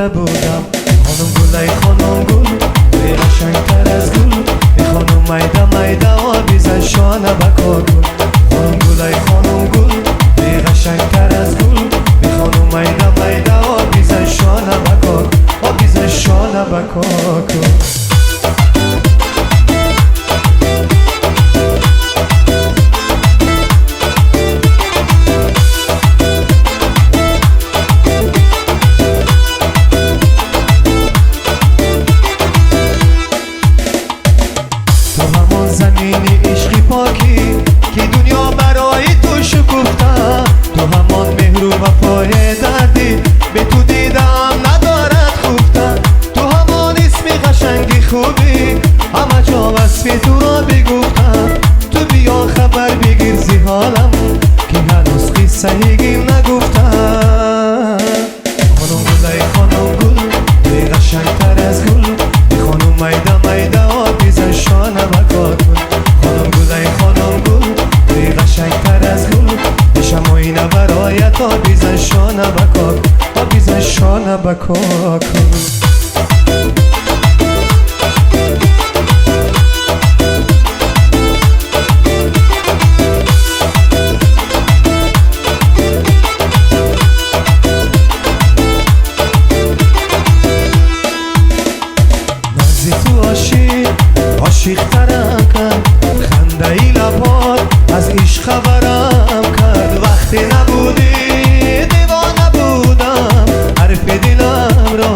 نبودم. خانم گلای خانم گل توی قشنگتر از گل، ای خانم میده میده آبیزن شانه بکار گل. خانم گلای خانم گل توی قشنگتر از گل، ای خانم میده میده آبیزن شانه بکار گل، آبیزن شانه بکار گل. زمینی عشقی پاکی که دنیا برای تو شکفته، تو همان مهر و وفای دردی به تو دیدم ندارد خوبته. تو همان اسم قشنگی خوبی همه جا وصف تو را بگفتم. تو بیا خبر بگیر زی حالم که هنوز قصه هیگیم نگفتم. خانم گلای خانم گل توی قشنگتر از گل، خانم میده میده آبیزن شانه بکار گل. خانم گلای خانم گل توی قشنگتر از گل، شماینه برایت آبیزن شانه بکار، آبیزن شانه بکار گل. عاشق ترم کرد خنده ای لبات، از عشق خبرم کرد. وقتی نبودی دیوانه بودم، حرف دلم را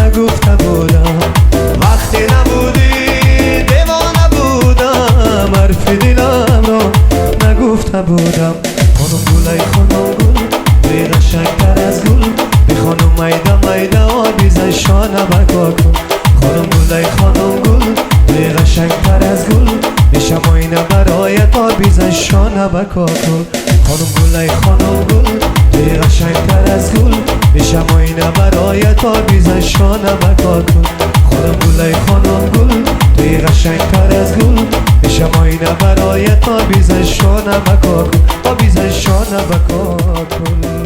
نگفته بودم. وقتی نبودی دیوانه بودم، حرف دلم را نگفته بودم. خانم گلای خانم گل توی قشنگتر از گل، به خانم میده میده آبیزن شانه بکار کن. خانم گلای خانم گل توی قشنگتر از گل، شماینه برایت آبیزن شانه بکار کن. خانم گلای خانم گل توی قشنگتر از گل، شماینه برایت آبیزن شانه بکار کن. خانم گلای خانم گل توی قشنگتر از گل، شماینه برایت آبیزن شانه بکار کن، آبیزن شانه بکار کن.